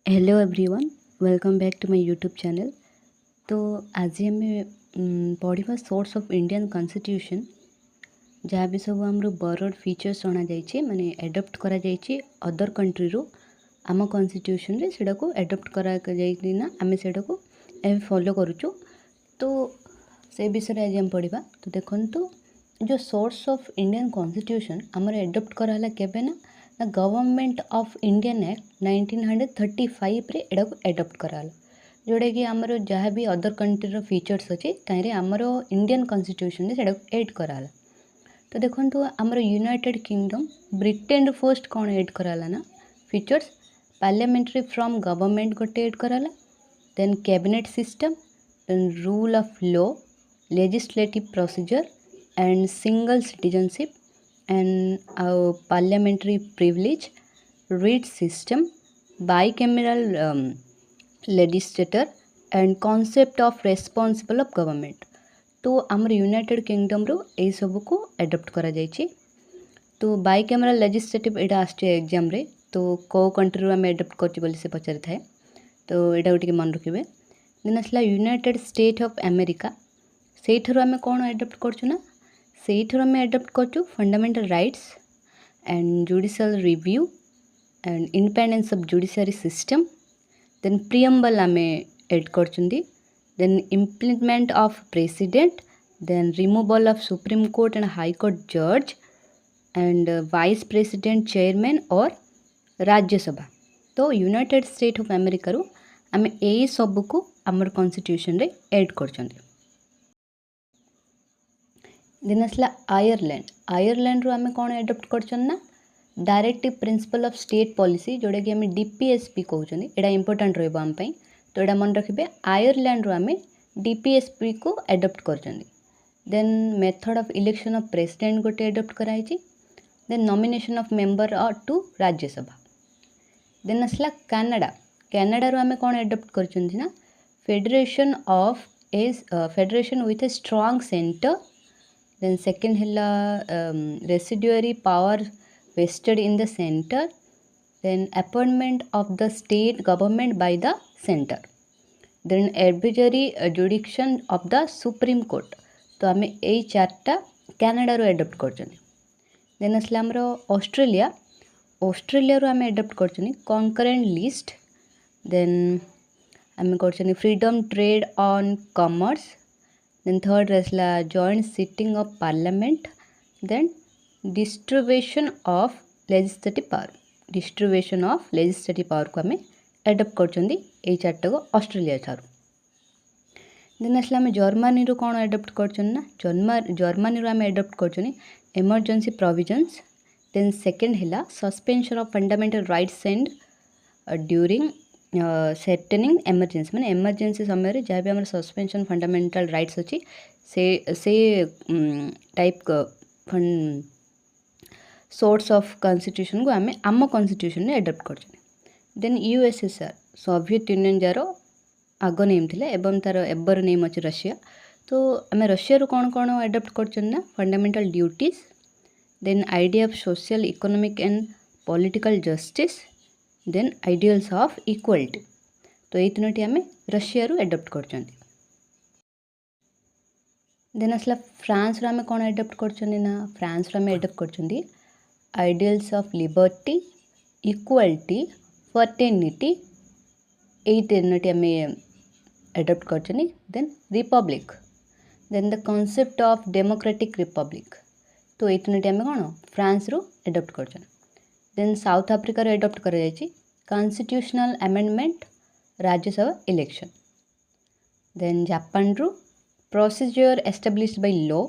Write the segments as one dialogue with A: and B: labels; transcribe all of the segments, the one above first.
A: Hello everyone, welcome back to my YouTube channel. तो आज आम पढ़ा सोर्स ऑफ इंडियन कॉन्स्टिट्यूशन जहाँ भी सब आम बरड फीचर्स अणा जाइए माने एडप्ट करा जाइए अदर कंट्री रो आम कॉन्स्टिट्यूशन रे सेटा को एडप्ट करा जाइना आम सेटा को फॉलो करूचु। तो से विषय आज हम पढ़ा। तो देखो जो सोर्स ऑफ इंडियन कॉन्स्टिट्यूशन आमर एडप्ट कराला केबे ना गवर्नमेंट ऑफ इंडियन एक्ट 1935 रे एडा को एडप्ट कराला, जोड़ा कि आमर जहाँ भी अदर कंट्री रो फीचर्स अच्छे ताइरे आमर इंडियन कॉन्स्टिट्यूशन से एड कराला। तो देखो आमर यूनाइटेड किंगडम ब्रिटेन फर्स्ट कौन एड कराला ना फीचर्स पार्लियामेंट्री फ्रॉम गवर्नमेंट गोटे एड कराला, then cabinet system, then rule of law, legislative procedure and single citizenship and parliamentary privilege, read system, bicameral legislature and concept of responsible of government। तो आमर United kingdom रो ए सब को adapt करा जाइए। तो बाइकैमराल legislative एटा आसचे एग्जाम रे, तो को कंट्री रो आम एडप्ट करछि बोली से पचारि थाए, तो एटा गोटे मन रखिबे। देन आसला यूनाइटेड स्टेट ऑफ अमेरिका, सेठरो आम कोन एडप्ट करछु ना सेठरो आम एडप्ट करछु fundamental rights and judicial review and independence of judiciary system, then preamble आम एड करछुंदी, then implement of president, then removal of supreme court and high court जज एंड वाइस प्रेसिडेंट चेयरमैन और राज्यसभा। तो यूनाइटेड स्टेट ऑफ अमेरिका रो आम ए सब को आमर कॉन्स्टिट्यूशन रे ऐड करछुंदी। देन आसला आयरलैंड, आयरलैंड रो आम कौन एडप्ट करछन ना directive principle of state policy, जोड़ा कि आम डीपीएसपी कहते एटा इंपोर्टेंट रहिबो आम पई। तो एटा मन रखिबे आयरलैंड रो आम डीपीएसपी को एडप्ट करछन। Then method of election of president गोटे एडप्ट कराइछि, then nomination of member to Rajya Sabha. Then आसला कनाडा, कनाडा रो आम कौन एडप्ट करछन ना federation of federation with a strong centre, then second है residuary power vested in the center, then appointment of the state government by the center, then advisory jurisdiction of the supreme court। तो आम यही चार्टा Canada रो adopt करछन। Then आसला हमरो Australia, Australia रो आम एडप्ट करछन कॉन्करेंट लिस्ट, देन आम करछन freedom trade on commerce, then third आसला joint sitting of parliament, then distribution of legislative power, distribution of legislative power को आम एडप्ट करछंदी एई चार्टा को ऑस्ट्रेलिया थारु। देन आसला आम जर्मनी रो कोन एडप्ट करछन ना जर्मनी रो आम एडप्ट करछनी इमरजेंसी प्रोविजंस, देन सेकेंड हैला suspension of fundamental rights and during सेटनिंग इमरजेंसी, माने इमरजेंसी समय रे जहाँ भी आम सस्पेंशन फंडामेंटल राइट्स अच्छी से टाइप सोर्स ऑफ कॉन्स्टिट्यूशन को आम आम कॉन्स्टिट्यूशन में एडप्ट कर। देन यूएसएसआर सोवियत यूनियन जार आग नेम थिले एवं तार एबर नेम अच्छे रशिया। तो आम रशिया कौन कौन एडप्ट कर fundamental duties, then idea of social economic and political justice, then ideals of equality. तो ये तीनोटी आम रशिया एडप्ट कर। देन आसला फ्रांस आम कौन एडप्ट कर फ्रांस आम एडप्ट कर ideals of liberty, equality, fraternity, यही तीनोटी आम एडप्ट कर। Then republic, then the concept of democratic republic. तो ये तीनोटी आम कौन फ्रांस रो एडप्ट कर। देन साउथ आफ्रिका रो एडप्ट कर constitutional amendment, Rajya Sabha election. Then Japan रो procedure established by law,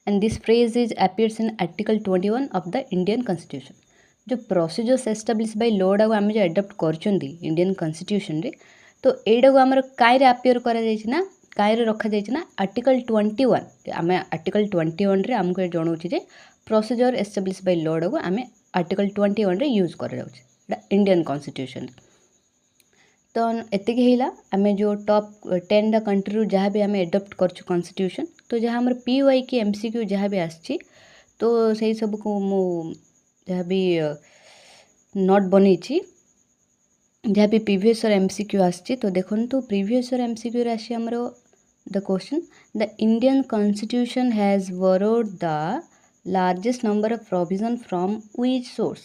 A: and this phrase is appears in article 21 of the Indian Constitution। जो प्रोसीजर्स एस्टाब्लिश बाय लॉ डाक आम जो एडप्ट करछंदी इंडियन कॉन्स्टिट्यूशन रे, तो एडा को आमर कायरे अपियर करा जायछि ना कायरे रखा जायछि ना आर्टिकल 21। आम आर्टिकल 21 रे हमको जणाउछि जे प्रोसीजर एस्टाब्लिश बाय लॉ डाक आम आर्टिकल 21 रे यूज कर जाउछि इंडियन कॉन्स्टिट्यूशन। तो एतिक हैला आम जो टॉप 10 कंट्री जहाँ भी आम एडप्ट करछु कॉन्स्टिट्यूशन। तो जहाँ हमारे पीवाई की एमसीक्यू जहाँ भी आछि तो सही सब को मु जहाँ भी नोट बनई जहाँ भी प्रीवियस ईयर एमसीक्यू आसी तो देखो तो प्रीवियस ईयर एमसीक्यू आसी आमर the question the Indian constitution has borrowed the largest number of provision from which source.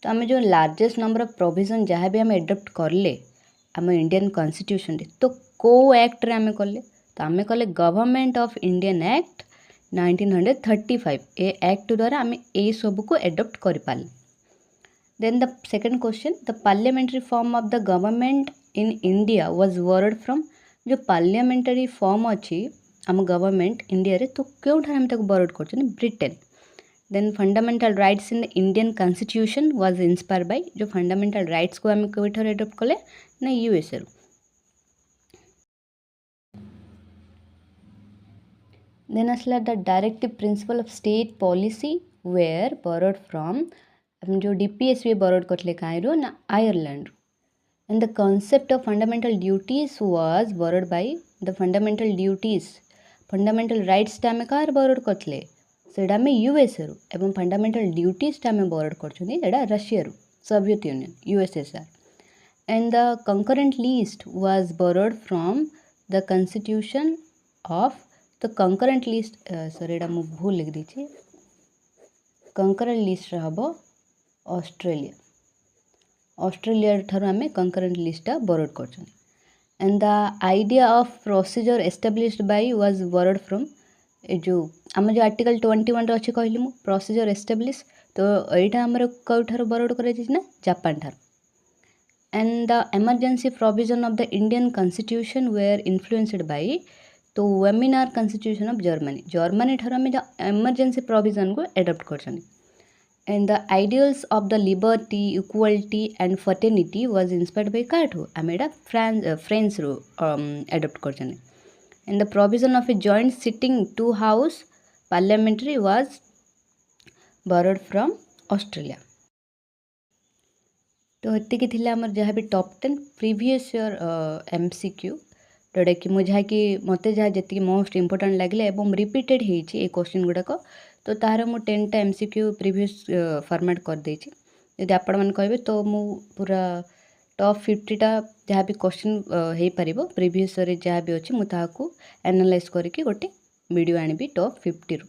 A: तो आम जो लार्जेस्ट नंबर ऑफ प्रोविजन जहाँ भी आम एडप्ट करले आम इंडियन कॉन्स्टिट्यूशन तो को एक्ट रे आम कले तो आम कले गवर्नमेंट ऑफ इंडियन एक्ट 1935 ए एक्ट द्वारा आम ए सब को एडप्ट कर पाले। Then the second question the parliamentary form of the government in India was borrowed from. जो पार्लियामेंटरी फॉर्म अच्छी आम गवर्नमेंट इंडिया रे तो क्यों हम तक बोरोड कर Britain. Then fundamental rights in the Indian constitution was inspired by. जो फंडामेंटल राइट्स को आम कौन एडप्ट कले ना यूएसए रू। देन आसला the directive principle of state policy were borrowed from. जो डीपीएस भी बोरोड करले कायरो ना Ireland. And the concept of fundamental duties was borrowed by the fundamental duties fundamental rights टा आम कार बोरोड करले सेटा आम यूएसए रू एवं फंडामेंटल ड्यूटीज टा आम बोरोड करछनी एडा रशिया रू Soviet union USSR. And the concurrent list was borrowed from the constitution of the concurrent list sorry एडा मु भूल लिख दीची कंकरेंट लिस्ट हम ऑस्ट्रेलिया ऑस्ट्रेलिया ठारू आम कंकरेंट लिस्टा बोरोड कर। And the idea of procedure established by was borrowed from जो आम जो आर्टिकल 21 अच्छे कहली मु प्रोसीजर एस्टाब्लिश तो यहाँ आमर कौठार बोरोड कर जापान ठार। And the emergency provision of the Indian constitution were influenced by तो Weimar constitution of Germany Germany ठार आम एमरजेंसी प्रोविजन को एडप्ट कर। And the ideals of the liberty equality and fraternity was inspired by काठू आम एटा French रू adopt कर। And the provision of a joint sitting two house parliamentary was borrowed from Australia. तो ये थी आमर जहाँ भी टॉप 10 प्रीवियस ईयर एमसीक्यू जोटा कि मुझे कि मत जहाँ जी मोस्ट इम्पोर्टाट लगे और रिपीटेड होती क्वेश्चन गुड़ाक तो तार मु 10टा एमसीक्यू प्रीवियस फॉर्मेट कर देछि। यदि आपण मन कहबे तो मु पूरा टॉप 50टा जहाँ भी क्वेश्चन हो पार प्रीवियस ईयर जहाँ भी अच्छी मुझे एनालाइज करके गोटे वीडियो आनिबी टॉप 50 रू।